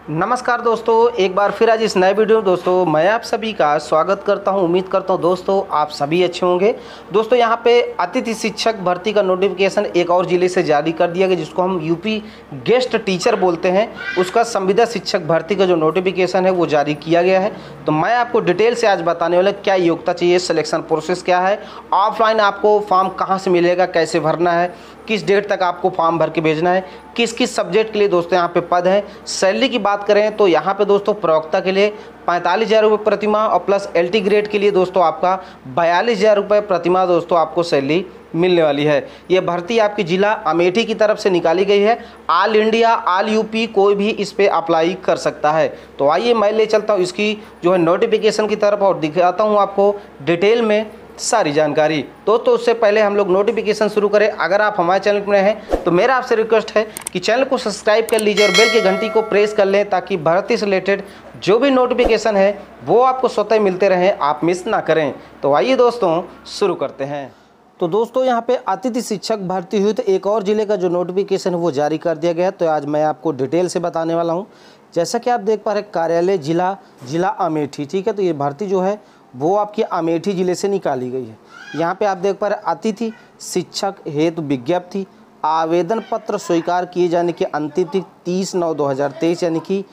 नमस्कार दोस्तों, एक बार फिर आज इस नए वीडियो में दोस्तों मैं आप सभी का स्वागत करता हूं। उम्मीद करता हूं दोस्तों आप सभी अच्छे होंगे। दोस्तों यहां पे अतिथि शिक्षक भर्ती का नोटिफिकेशन एक और ज़िले से जारी कर दिया गया, जिसको हम यूपी गेस्ट टीचर बोलते हैं। उसका संविदा शिक्षक भर्ती का जो नोटिफिकेशन है वो जारी किया गया है। तो मैं आपको डिटेल से आज बताने वाला क्या योग्यता चाहिए, सिलेक्शन प्रोसेस क्या है, ऑफलाइन आपको फॉर्म कहाँ से मिलेगा, कैसे भरना है, किस डेट तक आपको फॉर्म भर के भेजना है, किस किस सब्जेक्ट के लिए दोस्तों यहाँ पे पद है। सैलरी की बात करें तो यहाँ पे दोस्तों प्रवक्ता के लिए 45,000 रुपये प्रतिमाह और प्लस एलटी ग्रेड के लिए दोस्तों आपका 42,000 रुपये प्रतिमाह दोस्तों आपको सैलरी मिलने वाली है। ये भर्ती आपकी जिला अमेठी की तरफ से निकाली गई है। ऑल इंडिया ऑल यूपी कोई भी इस पर अप्लाई कर सकता है। तो आइए मैं ले चलता हूँ इसकी जो है नोटिफिकेशन की तरफ और दिखाता हूँ आपको डिटेल में सारी जानकारी। दोस्तों उससे पहले हम लोग नोटिफिकेशन शुरू करें, अगर आप हमारे चैनल पर हैं तो मेरा आपसे रिक्वेस्ट है कि चैनल को सब्सक्राइब कर लीजिए और बेल की घंटी को प्रेस कर लें, ताकि भर्ती से रिलेटेड जो भी नोटिफिकेशन है वो आपको स्वतः मिलते रहें, आप मिस ना करें। तो आइए दोस्तों शुरू करते हैं। तो दोस्तों यहाँ पे अतिथि शिक्षक भर्ती हुई तो एक और ज़िले का जो नोटिफिकेशन है वो जारी कर दिया गया है। तो आज मैं आपको डिटेल से बताने वाला हूँ। जैसा कि आप देख पा रहे हैं, कार्यालय जिला अमेठी, ठीक है। तो ये भर्ती जो है वो आपकी अमेठी ज़िले से निकाली गई है। यहाँ पे आप देख पा रहे हैं, अतिथि शिक्षक हेतु विज्ञप्ति, आवेदन पत्र स्वीकार किए जाने की अंतिम तिथि 30/9/2023 यानी कि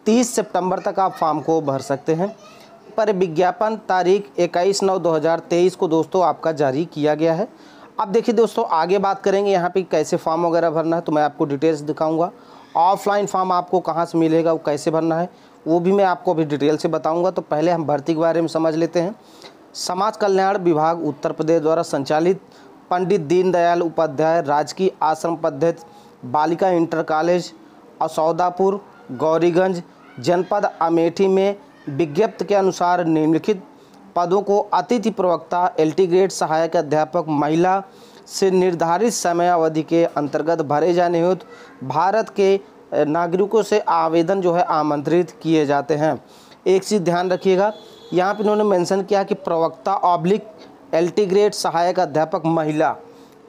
30 सितंबर तक आप फॉर्म को भर सकते हैं। पर विज्ञापन तारीख 21/9/2023 को दोस्तों आपका जारी किया गया है। अब देखिए दोस्तों, आगे बात करेंगे यहाँ पे कैसे फॉर्म वगैरह भरना है, तो मैं आपको डिटेल्स दिखाऊंगा। ऑफलाइन फॉर्म आपको कहाँ से मिलेगा, वो कैसे भरना है, वो भी मैं आपको अभी डिटेल से बताऊंगा। तो पहले हम भर्ती के बारे में समझ लेते हैं। समाज कल्याण विभाग उत्तर प्रदेश द्वारा संचालित पंडित दीनदयाल उपाध्याय राजकीय आश्रम पद्धति बालिका इंटर कॉलेज असौदापुर गौरीगंज जनपद अमेठी में विज्ञप्ति के अनुसार निम्नलिखित पदों को अतिथि प्रवक्ता एलटी ग्रेड सहायक अध्यापक महिला से निर्धारित समय अवधि के अंतर्गत भरे जाने हेतु भारत के नागरिकों से आवेदन जो है आमंत्रित किए जाते हैं। एक चीज़ ध्यान रखिएगा, यहाँ पे इन्होंने मेंशन किया कि प्रवक्ता ऑब्लिक एलटी ग्रेड सहायक अध्यापक महिला,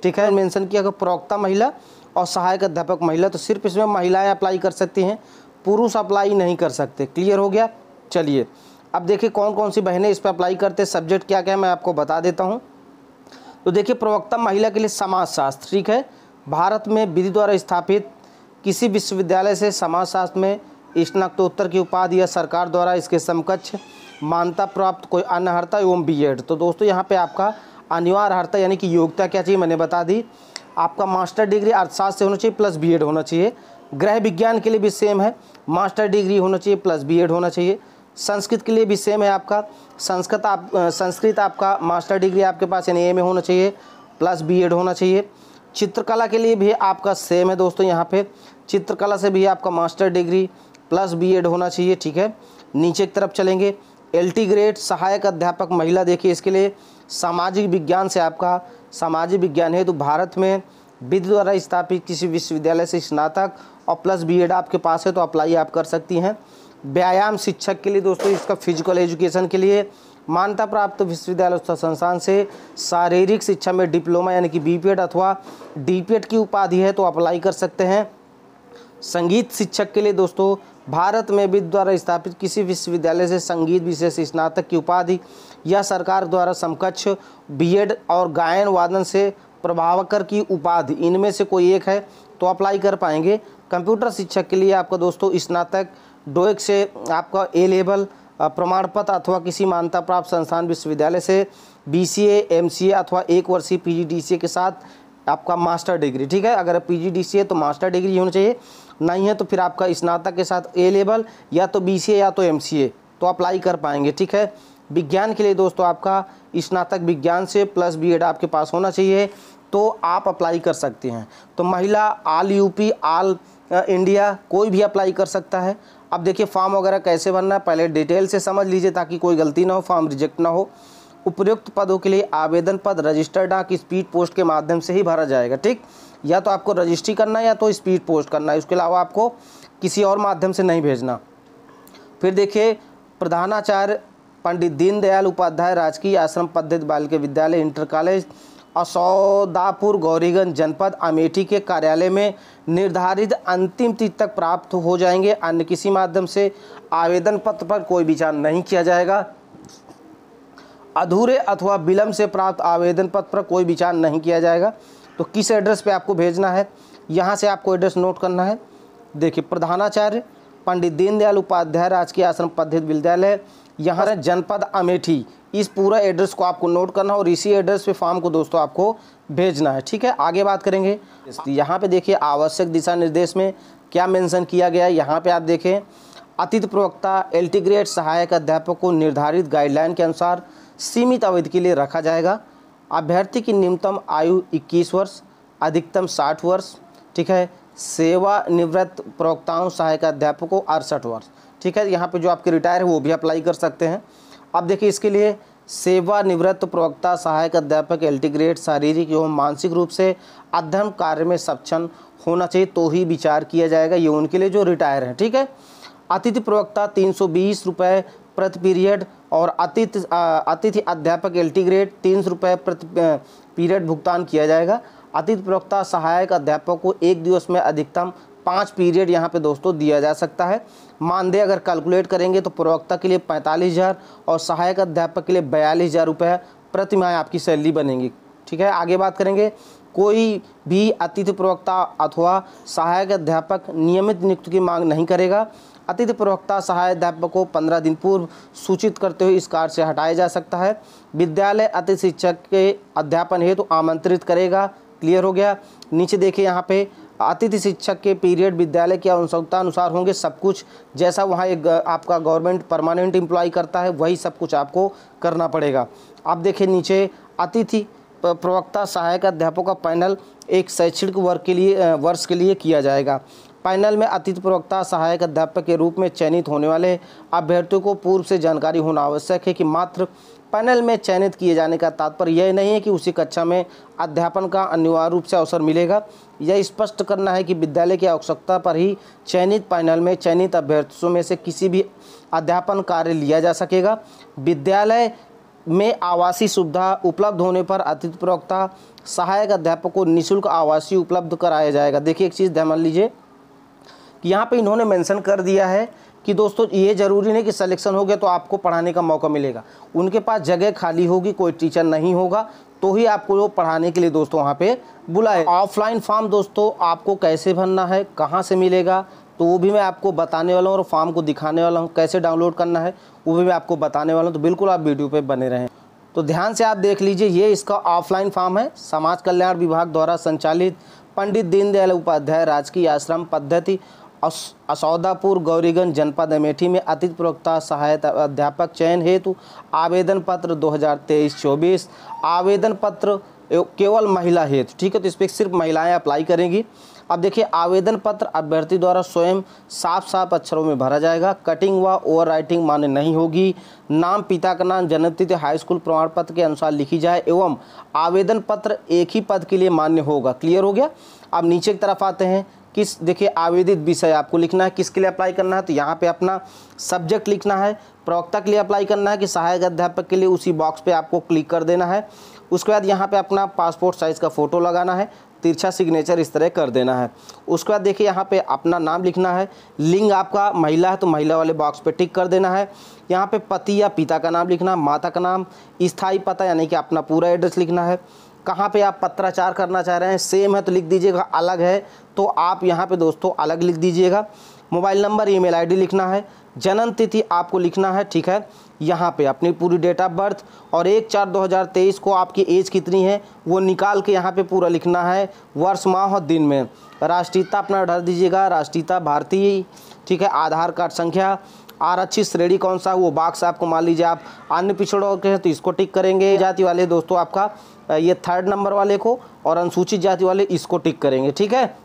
ठीक है। मेंशन किया कि प्रवक्ता महिला और सहायक अध्यापक महिला, तो सिर्फ इसमें महिलाएं अप्लाई कर सकती हैं, पुरुष अप्लाई नहीं कर सकते। क्लियर हो गया। चलिए अब देखिए कौन कौन सी बहनें इस पर अप्लाई करते हैं, सब्जेक्ट क्या क्या है मैं आपको बता देता हूँ। तो देखिए प्रवक्ता महिला के लिए समाजशास्त्र, ठीक है। भारत में विधि द्वारा स्थापित किसी विश्वविद्यालय से समाजशास्त्र में स्नातकोत्तर की उपाधि या सरकार द्वारा इसके समकक्ष मान्यता प्राप्त कोई अन्य अर्हता एवं बीएड। तो दोस्तों यहाँ पे आपका अनिवार्य अर्हता यानी कि योग्यता क्या चाहिए मैंने बता दी। आपका मास्टर डिग्री अर्थशास्त्र से होना चाहिए प्लस बीएड होना चाहिए। गृह विज्ञान के लिए भी सेम है, मास्टर डिग्री होना चाहिए प्लस बीएड होना चाहिए। संस्कृत के लिए भी सेम है, आपका संस्कृत आपका मास्टर डिग्री आपके पास यानी एमए होना चाहिए प्लस बीएड होना चाहिए। चित्रकला के लिए भी आपका सेम है दोस्तों, यहाँ पे चित्रकला से भी आपका मास्टर डिग्री प्लस बीएड होना चाहिए, ठीक है। नीचे की तरफ चलेंगे, एलटी ग्रेड सहायक अध्यापक महिला, देखिए इसके लिए सामाजिक विज्ञान से आपका सामाजिक विज्ञान है। तो भारत में विधि द्वारा स्थापित किसी विश्वविद्यालय से स्नातक और प्लस बीएड आपके पास है तो अप्लाई आप कर सकती हैं। व्यायाम शिक्षक के लिए दोस्तों इसका फिजिकल एजुकेशन के लिए मान्यता प्राप्त विश्वविद्यालय तथा संस्थान से शारीरिक शिक्षा में डिप्लोमा यानी कि बीपीएड अथवा डीपीएड की उपाधि है तो अप्लाई कर सकते हैं। संगीत शिक्षक के लिए दोस्तों भारत में विधि द्वारा स्थापित किसी विश्वविद्यालय से संगीत विशेष स्नातक की उपाधि या सरकार द्वारा समकक्ष बीएड और गायन वादन से प्रभावकर की उपाधि, इनमें से कोई एक है तो अप्लाई कर पाएंगे। कंप्यूटर शिक्षक के लिए आपका दोस्तों स्नातक डोएक से आपका ए लेवल प्रमाण पत्र अथवा किसी मान्यता प्राप्त संस्थान विश्वविद्यालय से बीसीए एमसीए अथवा 1 वर्षीय पीजीडीसीए के साथ आपका मास्टर डिग्री, ठीक है। अगर पीजीडीसीए तो मास्टर डिग्री होनी चाहिए, नहीं है तो फिर आपका स्नातक के साथ ए लेवल या तो बीसीए या तो एमसीए तो अप्लाई कर पाएंगे, ठीक है। विज्ञान के लिए दोस्तों आपका स्नातक विज्ञान से प्लस बीएड आपके पास होना चाहिए तो आप अप्लाई कर सकते हैं। तो महिला ऑल यूपी ऑल इंडिया कोई भी अप्लाई कर सकता है। अब देखिए फॉर्म वगैरह कैसे भरना है पहले डिटेल से समझ लीजिए ताकि कोई गलती ना हो, फॉर्म रिजेक्ट ना हो। उपयुक्त पदों के लिए आवेदन पद रजिस्टर्ड डाक स्पीड पोस्ट के माध्यम से ही भरा जाएगा, ठीक। या तो आपको रजिस्ट्री करना है या तो स्पीड पोस्ट करना है, उसके अलावा आपको किसी और माध्यम से नहीं भेजना। फिर देखिए प्रधानाचार्य पंडित दीनदयाल उपाध्याय राजकीय आश्रम पद्धति बालिका विद्यालय इंटर कॉलेज असौदापुर गौरीगंज जनपद अमेठी के कार्यालय में निर्धारित अंतिम तिथि तक प्राप्त हो जाएंगे। अन्य किसी माध्यम से आवेदन पत्र पर कोई विचार नहीं किया जाएगा। अधूरे अथवा विलंब से प्राप्त आवेदन पत्र पर कोई विचार नहीं किया जाएगा। तो किस एड्रेस पे आपको भेजना है, यहाँ से आपको एड्रेस नोट करना है। देखिए, प्रधानाचार्य पंडित दीनदयाल उपाध्याय राजकीय आश्रम पद्धति विद्यालय, यहाँ है जनपद अमेठी। इस पूरा एड्रेस को आपको नोट करना और इसी एड्रेस पे फॉर्म को दोस्तों आपको भेजना है। ठीक है, आगे बात करेंगे। यहाँ पे देखिए आवश्यक दिशा निर्देश में क्या मेंशन किया गया है। यहाँ पे आप देखें, अतिथि प्रवक्ता एलटी ग्रेड सहायक अध्यापक को निर्धारित गाइडलाइन के अनुसार सीमित अवधि के लिए रखा जाएगा। अभ्यर्थी की न्यूनतम आयु 21 वर्ष, अधिकतम 60 वर्ष। ठीक है, सेवानिवृत्त प्रवक्ताओं सहायक अध्यापकों को 68 वर्ष। ठीक है, यहाँ पे जो आपके रिटायर है वो भी अप्लाई कर सकते हैं। अब देखिए, इसके लिए सेवानिवृत्त प्रवक्ता सहायक अध्यापक एलटी ग्रेड शारीरिक एवं मानसिक रूप से अध्ययन कार्य में सक्षम होना चाहिए तो ही विचार किया जाएगा। ये उनके लिए जो रिटायर हैं। ठीक है, अतिथि प्रवक्ता 320 रुपये प्रति पीरियड और अतिथि अध्यापक एलटी ग्रेड 300 रुपये प्रति पीरियड भुगतान किया जाएगा। अतिथि प्रवक्ता सहायक अध्यापक को एक दिवस में अधिकतम 5 पीरियड यहाँ पे दोस्तों दिया जा सकता है। मानदेय अगर कैलकुलेट करेंगे तो प्रवक्ता के लिए 45,000 और सहायक अध्यापक के लिए 42,000 रुपये प्रति माह आपकी सैलरी बनेगी। ठीक है, आगे बात करेंगे। कोई भी अतिथि प्रवक्ता अथवा सहायक अध्यापक नियमित नियुक्ति की मांग नहीं करेगा। अतिथि प्रवक्ता सहायक अध्यापक को 15 दिन पूर्व सूचित करते हुए इस कार्य से हटाया जा सकता है। विद्यालय अतिथि शिक्षक के अध्यापन हेतु आमंत्रित करेगा। क्लियर हो गया। नीचे देखिए, यहाँ पे अतिथि शिक्षक के पीरियड विद्यालय की आवश्यकता अनुसार होंगे। सब कुछ जैसा वहाँ एक आपका गवर्नमेंट परमानेंट एम्प्लॉय करता है वही सब कुछ आपको करना पड़ेगा। आप देखिए नीचे, अतिथि प्रवक्ता सहायक अध्यापकों का पैनल एक शैक्षणिक वर्ष के लिए किया जाएगा। पैनल में अतिथि प्रवक्ता सहायक अध्यापक के रूप में चयनित होने वाले अभ्यर्थियों को पूर्व से जानकारी होना आवश्यक है कि मात्र पैनल में चयनित किए जाने का तात्पर्य यह नहीं है कि उसी कक्षा में अध्यापन का अनिवार्य रूप से अवसर मिलेगा। यह स्पष्ट करना है कि विद्यालय की आवश्यकता पर ही चयनित पैनल में चयनित अभ्यर्थियों में से किसी भी अध्यापन कार्य लिया जा सकेगा। विद्यालय में आवासीय सुविधा उपलब्ध होने पर अतिथि प्रवक्ता सहायक अध्यापक को निःशुल्क आवासीय उपलब्ध कराया जाएगा। देखिए, एक चीज़ ध्यान मान लीजिए कि यहाँ पे इन्होंने मेंशन कर दिया है कि दोस्तों ये ज़रूरी नहीं कि सिलेक्शन हो गया तो आपको पढ़ाने का मौका मिलेगा। उनके पास जगह खाली होगी, कोई टीचर नहीं होगा तो ही आपको वो पढ़ाने के लिए दोस्तों वहाँ पे बुलाए। ऑफलाइन फॉर्म दोस्तों आपको कैसे भरना है, कहाँ से मिलेगा, तो वो भी मैं आपको बताने वाला हूँ और फॉर्म को दिखाने वाला हूँ। कैसे डाउनलोड करना है वो भी मैं आपको बताने वाला हूँ, तो बिल्कुल आप वीडियो पे बने रहें। तो ध्यान से आप देख लीजिए, ये इसका ऑफलाइन फॉर्म है। समाज कल्याण विभाग द्वारा संचालित पंडित दीनदयाल उपाध्याय राजकीय आश्रम पद्धति असौदापुर गौरीगंज जनपद अमेठी में अतिथि प्रवक्ता सहायक अध्यापक चयन हेतु आवेदन पत्र 2023-24। आवेदन पत्र केवल महिला हेतु। ठीक है, तो इस पर सिर्फ महिलाएं अप्लाई करेंगी। अब देखिए, आवेदन पत्र अभ्यर्थी द्वारा स्वयं साफ साफ अक्षरों में भरा जाएगा। कटिंग व ओवर राइटिंग मान्य नहीं होगी। नाम, पिता का नाम, जन्मतिथि हाई स्कूल प्रमाण पत्र के अनुसार लिखी जाए एवं आवेदन पत्र एक ही पद के लिए मान्य होगा। क्लियर हो गया। अब नीचे की तरफ आते हैं। देखिए, आवेदित विषय आपको लिखना है, किसके लिए अप्लाई करना है, तो यहाँ पे अपना सब्जेक्ट लिखना है। प्रवक्ता के लिए अप्लाई करना है कि सहायक अध्यापक के लिए, उसी बॉक्स पे आपको क्लिक कर देना है। उसके बाद यहाँ पे अपना पासपोर्ट साइज़ का फ़ोटो लगाना है, तिरछा सिग्नेचर इस तरह कर देना है। उसके बाद देखिए, यहाँ पे अपना नाम लिखना है। लिंग आपका महिला है तो महिला वाले बॉक्स पे टिक कर देना है। यहाँ पे पति या पिता का नाम लिखना, माता का नाम, स्थायी पता यानी कि अपना पूरा एड्रेस लिखना है। कहाँ पे आप पत्राचार करना चाह रहे हैं, सेम है तो लिख दीजिएगा, अलग है तो आप यहाँ पे दोस्तों अलग लिख दीजिएगा। मोबाइल नंबर, ईमेल आईडी लिखना है। जन्म तिथि आपको लिखना है। ठीक है, यहाँ पे अपनी पूरी डेट ऑफ बर्थ और 1/4/2023 को आपकी एज कितनी है वो निकाल के यहाँ पे पूरा लिखना है, वर्ष, माह और दिन में। राष्ट्रीयता अपना भर दीजिएगा, राष्ट्रीयता भारतीय। ठीक है, आधार कार्ड संख्या, आरक्षित श्रेणी कौन सा वो बॉक्स आपको मान लीजिए आप अन्य पिछड़ों के हैं तो इसको टिक करेंगे। जाति वाले दोस्तों आपका ये 3rd नंबर वाले को, और अनुसूचित जाति वाले इसको टिक करेंगे। ठीक है,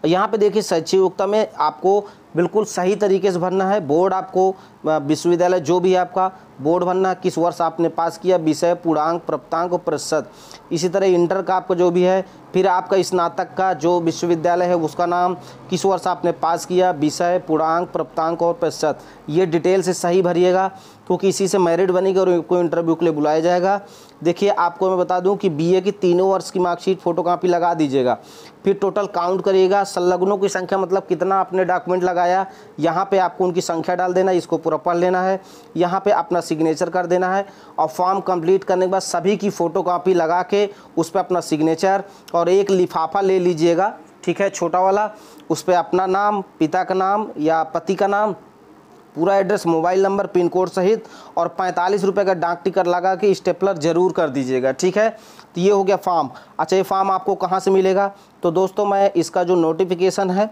यहाँ पे देखिए शैक्षिक योग्यता में आपको बिल्कुल सही तरीके से भरना है। बोर्ड आपको विश्वविद्यालय जो भी है आपका बोर्ड भरना, किस वर्ष आपने पास किया, विषय, पूर्णांक, प्राप्तांक और प्रतिशत। इसी तरह इंटर का आपका जो भी है, फिर आपका स्नातक का जो विश्वविद्यालय है उसका नाम, किस वर्ष आपने पास किया, विषय, पूर्णांक, प्राप्तांक और प्रतिशत। ये डिटेल से सही भरिएगा, क्योंकि इसी से मेरिट बनेगी और कोई इंटरव्यू के लिए बुलाया जाएगा। देखिए आपको मैं बता दूं कि बीए की तीनों वर्ष की मार्कशीट फोटोकॉपी लगा दीजिएगा। फिर टोटल काउंट करिएगा, संलग्नों की संख्या मतलब कितना आपने डॉक्यूमेंट लगाया, यहाँ पे आपको उनकी संख्या डाल देना, इसको पूरा पढ़ लेना है, यहाँ पे अपना सिग्नेचर कर देना है। और फॉर्म कंप्लीट करने के बाद सभी की फ़ोटोकॉपी लगा के उस पर अपना सिग्नेचर और एक लिफाफा ले लीजिएगा, ठीक है, छोटा वाला, उस पर अपना नाम, पिता का नाम या पति का नाम, पूरा address, mobile number, pin code सहित और 45 रुपये का डाक टिकट लगा के स्टेपलर जरूर कर दीजिएगा, ठीक है। तो ये हो गया फॉर्म। अच्छा, ये फॉर्म आपको कहाँ से मिलेगा? तो दोस्तों मैं इसका जो नोटिफिकेशन है,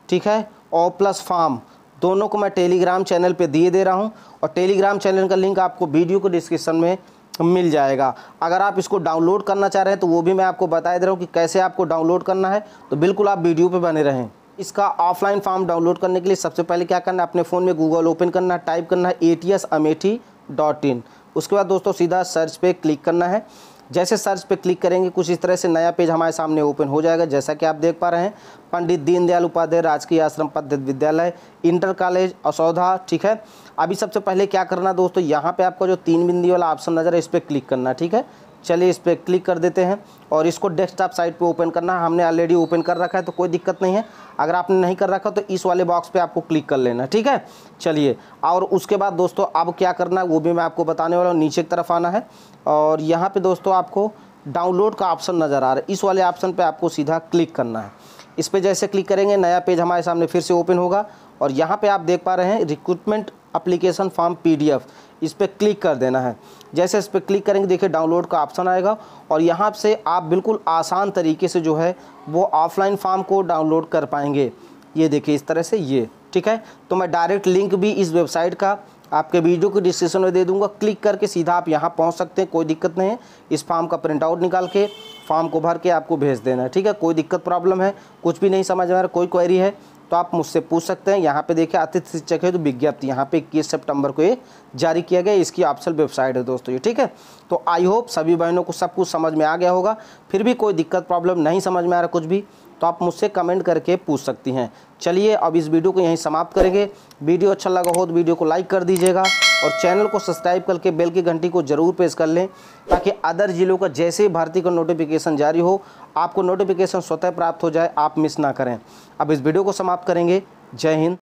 ठीक है, और प्लस फॉर्म दोनों को मैं टेलीग्राम चैनल पे दिए दे रहा हूँ, और टेलीग्राम चैनल का लिंक आपको वीडियो को डिस्क्रिप्शन में मिल जाएगा। अगर आप इसको डाउनलोड करना चाह रहे हैं तो वो भी मैं आपको बता दे रहा हूँ कि कैसे आपको डाउनलोड करना है, तो बिल्कुल आप वीडियो पे बने रहें। इसका ऑफलाइन फॉर्म डाउनलोड करने के लिए सबसे पहले क्या करना है, अपने फ़ोन में गूगल ओपन करना है, टाइप करना है ATSAmethi.in। उसके बाद दोस्तों सीधा सर्च पे क्लिक करना है। जैसे सर्च पे क्लिक करेंगे कुछ इस तरह से नया पेज हमारे सामने ओपन हो जाएगा। जैसा कि आप देख पा रहे हैं, पंडित दीनदयाल उपाध्याय राजकीय आश्रम पद्धति विद्यालय, इंटर कॉलेज असौधा, ठीक है। अभी सबसे पहले क्या करना दोस्तों, यहाँ पे आपको जो 3 बिंदी वाला ऑप्शन नज़र है इस पर क्लिक करना, ठीक है। चलिए इस पर क्लिक कर देते हैं और इसको डेस्कटॉप साइट पे ओपन करना है। हमने ऑलरेडी ओपन कर रखा है तो कोई दिक्कत नहीं है। अगर आपने नहीं कर रखा तो इस वाले बॉक्स पे आपको क्लिक कर लेना, ठीक है। चलिए, और उसके बाद दोस्तों अब क्या करना है वो भी मैं आपको बताने वाला हूँ। नीचे की तरफ आना है और यहाँ पे दोस्तों आपको डाउनलोड का ऑप्शन नज़र आ रहा है, इस वाले ऑप्शन पर आपको सीधा क्लिक करना है। इस पर जैसे क्लिक करेंगे नया पेज हमारे सामने फिर से ओपन होगा और यहाँ पे आप देख पा रहे हैं रिक्रूटमेंट एप्लीकेशन फॉर्म PDF, इस पर क्लिक कर देना है। जैसे इस पर क्लिक करेंगे देखिए डाउनलोड का ऑप्शन आएगा और यहाँ से आप बिल्कुल आसान तरीके से जो है वो ऑफलाइन फॉर्म को डाउनलोड कर पाएंगे। ये देखिए इस तरह से, ये ठीक है। तो मैं डायरेक्ट लिंक भी इस वेबसाइट का आपके वीडियो को डिस्क्रिप्शन में दे दूंगा, क्लिक करके सीधा आप यहाँ पहुँच सकते हैं, कोई दिक्कत नहीं है। इस फॉर्म का प्रिंट आउट निकाल के फॉर्म को भर के आपको भेज देना है, ठीक है। कोई दिक्कत प्रॉब्लम है, कुछ भी नहीं समझ में आ रहा, कोई क्वेरी है तो आप मुझसे पूछ सकते हैं। यहाँ पे देखिए अतिथि शिक्षक है तो विज्ञप्ति यहाँ पे 21 सितंबर को ये जारी किया गया, इसकी ऑफिशियल वेबसाइट है दोस्तों ये, ठीक है। तो आई होप सभी बहनों को सब कुछ समझ में आ गया होगा। फिर भी कोई दिक्कत प्रॉब्लम नहीं समझ में आ रहा कुछ भी तो आप मुझसे कमेंट करके पूछ सकती हैं। चलिए अब इस वीडियो को यहीं समाप्त करेंगे। वीडियो अच्छा लगा हो तो वीडियो को लाइक कर दीजिएगा और चैनल को सब्सक्राइब करके बेल की घंटी को जरूर प्रेस कर लें, ताकि अदर जिलों का जैसे ही भर्ती का नोटिफिकेशन जारी हो आपको नोटिफिकेशन स्वतः प्राप्त हो जाए, आप मिस ना करें। अब इस वीडियो को समाप्त करेंगे। जय हिंद।